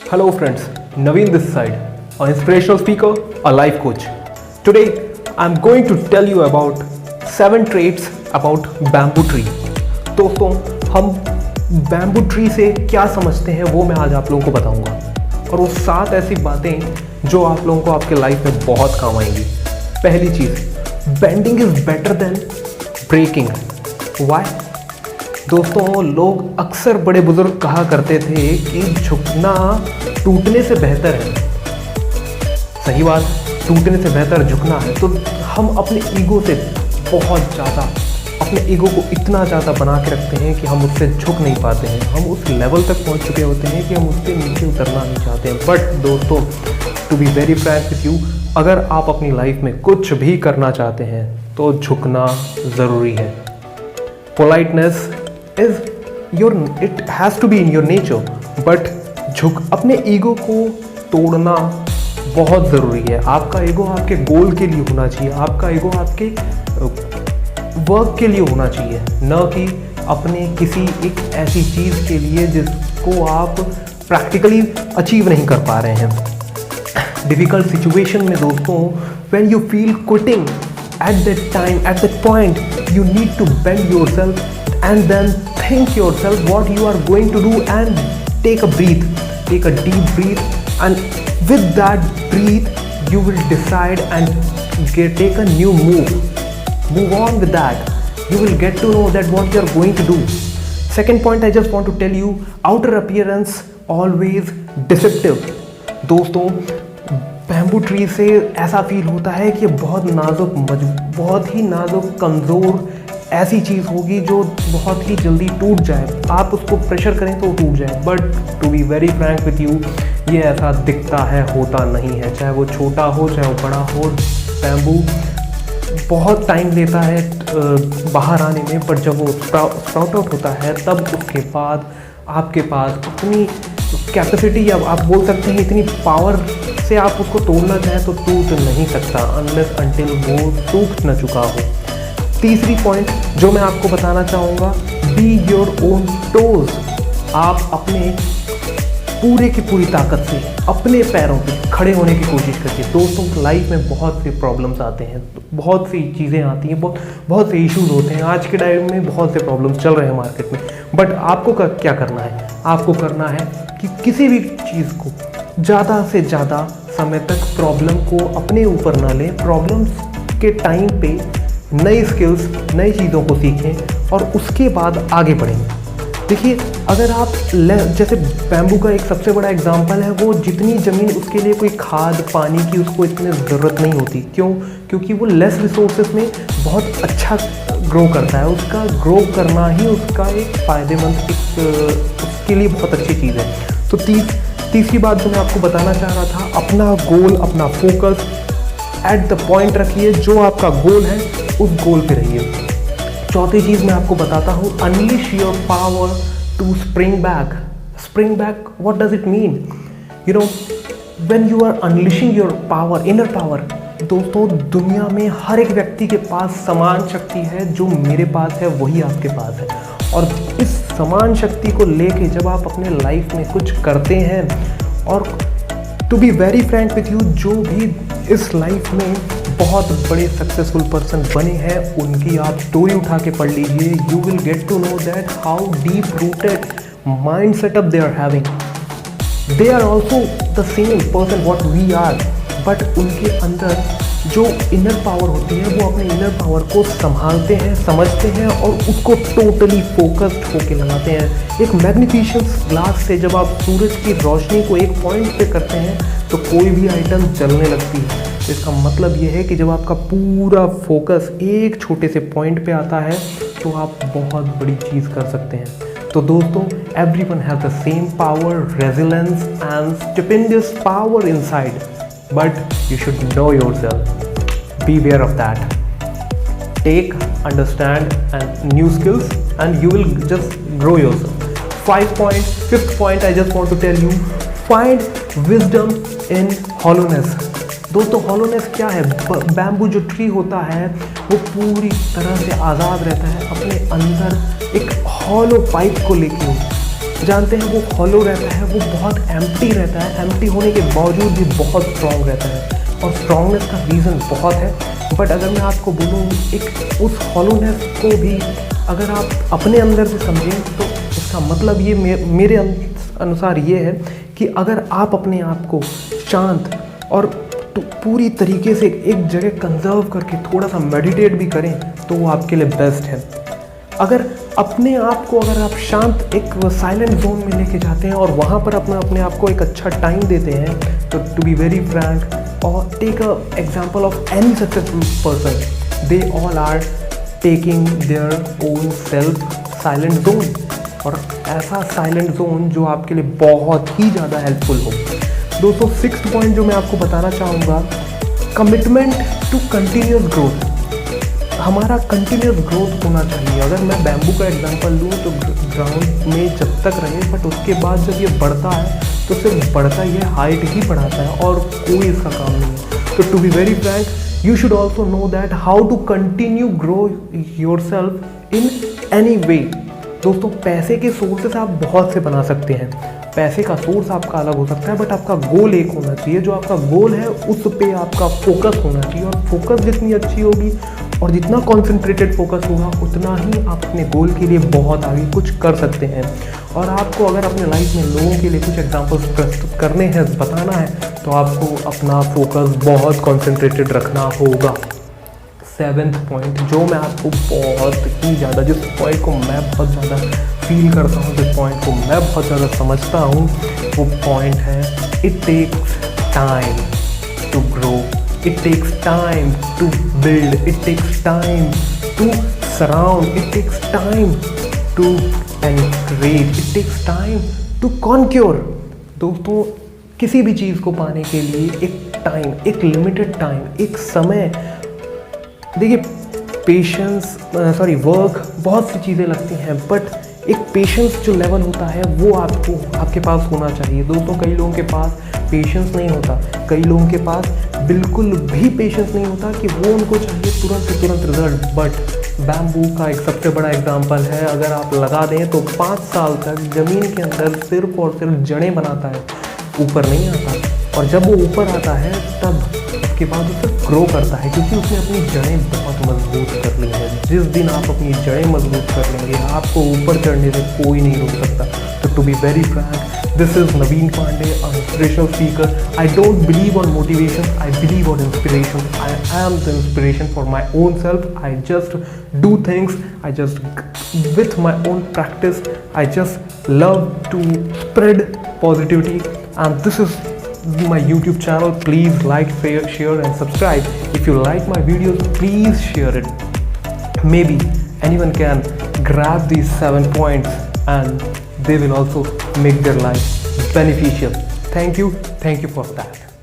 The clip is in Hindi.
Hello friends, Naveen this side, an inspirational speaker, a life coach. Today I'm going to tell you about 7 traits about bamboo tree. दोस्तों हम बैम्बू ट्री से क्या समझते हैं वो मैं आज आप लोगों को बताऊंगा और वो 7 ऐसी बातें जो आप लोगों को आपके लाइफ में बहुत काम आएंगी। पहली चीज़, bending is better than breaking. Why? दोस्तों लोग अक्सर बड़े बुजुर्ग कहा करते थे कि झुकना टूटने से बेहतर है। सही बात, टूटने से बेहतर झुकना है। तो हम अपने ईगो से बहुत ज़्यादा, अपने ईगो को इतना ज़्यादा बना के रखते हैं कि हम उससे झुक नहीं पाते हैं। हम उस लेवल तक पहुंच चुके होते हैं कि हम उससे नीचे उतरना नहीं चाहते हैं। बट दोस्तों, to be very frank with you, अगर आप अपनी लाइफ में कुछ भी करना चाहते हैं तो झुकना ज़रूरी है। Politeness it has to be in your nature, but अपने ईगो को तोड़ना बहुत ज़रूरी है। आपका ईगो आपके गोल के लिए होना चाहिए, आपका ईगो आपके वर्क के लिए होना चाहिए, न कि अपने किसी एक ऐसी चीज़ के लिए जिसको आप प्रैक्टिकली अचीव नहीं कर पा रहे हैं। डिफ़िकल्ट सिचुएशन में दोस्तों, when you feel quitting, at that time, at that point, you need to bend yourself and then think yourself what you are going to do and take a deep breath, and with that breath you will decide and take a new move on with that. You will get to know that what you are going to do. Second point, I just want to tell you, outer appearance always deceptive. दोस्तों बैम्बू ट्री से ऐसा फील होता है कि बहुत ही नाजुक कमज़ोर ऐसी चीज़ होगी जो बहुत ही जल्दी टूट जाए। आप उसको प्रेशर करें तो टूट जाए। But to be very frank with you, ये ऐसा दिखता है, होता नहीं है। चाहे वो छोटा हो चाहे वो बड़ा हो, बैम्बू बहुत टाइम लेता है बाहर आने में, बट जब वो स्प्राउट आउट होता है तब उसके बाद आपके पास उतनी कैपेसिटी, या आप बोल सकते हैं इतनी पावर से आप उसको तोड़ना चाहें तो टूट नहीं सकता अनलेस अनटिल वो टूट न चुका हो। तीसरी पॉइंट जो मैं आपको बताना चाहूँगा, बी योर ओन टोज। आप अपने पूरे की पूरी ताकत से अपने पैरों पे खड़े होने की कोशिश करिए। दोस्तों लाइफ में बहुत से प्रॉब्लम्स आते हैं, बहुत सी चीज़ें आती हैं, बहुत से इश्यूज होते हैं। आज के टाइम में बहुत से प्रॉब्लम्स चल रहे हैं मार्केट में। बट आपको क्या करना है? आपको करना है कि किसी भी चीज़ को ज़्यादा से ज़्यादा समय तक प्रॉब्लम को अपने ऊपर ना लें। प्रॉब्लम्स के टाइम पे नई स्किल्स, नई चीज़ों को सीखें और उसके बाद आगे बढ़ें। देखिए, अगर आप जैसे बैम्बू का एक सबसे बड़ा एग्जांपल है, वो जितनी ज़मीन, उसके लिए कोई खाद पानी की उसको इतनी ज़रूरत नहीं होती। क्यों? क्योंकि वो लेस रिसोर्सेज में बहुत अच्छा ग्रो करता है। उसका ग्रो करना ही उसका एक फ़ायदेमंद, उसके लिए बहुत अच्छी चीज़ है। तो तीसरी बात जो मैं आपको बताना चाह रहा था, अपना गोल, अपना फोकस एट द पॉइंट रखिए। जो आपका गोल है उस गोल पे रहिए। चौथी चीज़ मैं आपको बताता हूँ, unleash your power to spring back. What does it mean? You know, when you are unleashing your power, inner power, दोस्तों दुनिया में हर एक व्यक्ति के पास समान शक्ति है। जो मेरे पास है वही आपके पास है। और इस समान शक्ति को लेके जब आप अपने लाइफ में कुछ करते हैं, और to be very frank with you, जो भी इस लाइफ में बहुत बड़े सक्सेसफुल पर्सन बने हैं, उनकी आप स्टोरी उठा के पढ़ लीजिए। You will get to know that how deep rooted mind setup they are having. They are also the same person what we are, but उनके अंदर जो इनर पावर होती है, वो अपने इनर पावर को संभालते हैं, समझते हैं और उसको टोटली फोकस्ड होके लगाते हैं। एक मैग्निफिशेंस ग्लास से जब आप सूरज की रोशनी को एक पॉइंट पे करते हैं तो कोई भी आइटम जलने लगती है। तो इसका मतलब ये है कि जब आपका पूरा फोकस एक छोटे से पॉइंट पे आता है तो आप बहुत बड़ी चीज़ कर सकते हैं। तो दोस्तों, everyone have the same power, resilience and stupendous power inside, but you should know yourself. Be aware of that. Take, understand and new skills and you will just grow yourself. Fifth point I just want to tell you, find wisdom in hollowness. दोस्तों hollowness क्या है? बैम्बू जो ट्री होता है वो पूरी तरह से आज़ाद रहता है, अपने अंदर एक हॉलो पाइप को लेके जानते हैं वो हॉलो रहता है, वो बहुत एम्प्टी रहता है, एम्प्टी होने के बावजूद भी बहुत स्ट्रॉन्ग रहता है और स्ट्रॉन्गनेस का रीज़न बहुत है। बट अगर मैं आपको बोलूँ एक उस हॉलोनेस को भी अगर आप अपने अंदर से समझें तो इसका मतलब ये मेरे अनुसार ये है कि अगर आप अपने आप को शांत और पूरी तरीके से एक जगह कंजर्व करके थोड़ा सा मेडिटेट भी करें तो वो आपके लिए बेस्ट है। अगर अपने आप को अगर आप शांत एक साइलेंट जोन में लेके जाते हैं और वहाँ पर अपने आप को एक अच्छा टाइम देते हैं तो टू बी वेरी फ्रैंक और take a example of any successful person, they all are taking their own self silent zone, और ऐसा साइलेंट जोन जो आपके लिए बहुत ही ज़्यादा हेल्पफुल हो। दोस्तों 6th पॉइंट जो मैं आपको बताना चाहूँगा, कमिटमेंट टू कंटिन्यूस ग्रोथ। हमारा कंटिन्यूस ग्रोथ होना चाहिए। अगर मैं बैम्बू का एग्जांपल लूँ तो ग्राउंड में जब तक रहे, बट उसके बाद जब ये बढ़ता है तो सिर्फ बढ़ता ही है, हाइट ही बढ़ाता है और कोई इसका काम नहीं है। तो to be very frank, you should also know that how to continue grow your self in any way. दोस्तों पैसे के सोर्सेस आप बहुत से बना सकते हैं, पैसे का सोर्स आपका अलग हो सकता है, बट आपका गोल एक होना चाहिए। जो आपका गोल है उस पे आपका फोकस होना चाहिए, और फोकस जितनी अच्छी होगी और जितना कॉन्सेंट्रेटेड फोकस होगा उतना ही आप अपने गोल के लिए बहुत आगे कुछ कर सकते हैं। और आपको अगर अपने लाइफ में लोगों के लिए कुछ एग्जांपल्स प्रस्तुत करने हैं, बताना है, तो आपको अपना फोकस बहुत कॉन्सेंट्रेटेड रखना होगा। 7th पॉइंट जो मैं आपको बहुत ही ज़्यादा, जिस पॉइंट को मैं बहुत ज़्यादा फील करता हूँ, जिस पॉइंट को मैं बहुत ज़्यादा समझता हूँ, वो पॉइंट है it takes time to grow, it takes time to build, it takes time to surround, it takes time to encourage, it takes time to conquer. दोस्तों किसी भी चीज़ को पाने के लिए एक टाइम, एक लिमिटेड टाइम, एक समय, देखिए पेशेंस वर्क, बहुत सी चीज़ें लगती हैं, बट एक पेशेंस जो लेवल होता है वो आपके पास होना चाहिए। दोस्तों कई लोगों के पास पेशेंस नहीं होता, कई लोगों के पास बिल्कुल भी पेशेंस नहीं होता कि वो उनको चाहिए तुरंत से तुरंत रिजल्ट। बट बैम्बू का एक सबसे बड़ा एग्जांपल है, अगर आप लगा दें तो 5 साल तक ज़मीन के अंदर सिर्फ और सिर्फ जड़ें बनाता है, ऊपर नहीं आता। और जब वो ऊपर आता है तब उसके बाद उसे ग्रो करता है, क्योंकि उसने अपनी जड़ें बहुत मजबूत कर ली हैं। जिस दिन आप अपनी जड़ें मजबूत कर लेंगे, आपको ऊपर चढ़ने से कोई नहीं रोक सकता। तो to be very frank, this is Naveen Pandey, an inspirational speaker. I don't believe on motivation, I believe on inspiration. I am the inspiration for my own self. I just do things, with my own practice, I just love to spread positivity, and this is my YouTube channel. Please like, share and subscribe. If you like my videos, please share it. Maybe anyone can grab these 7 points and they will also make their life beneficial. Thank you for that.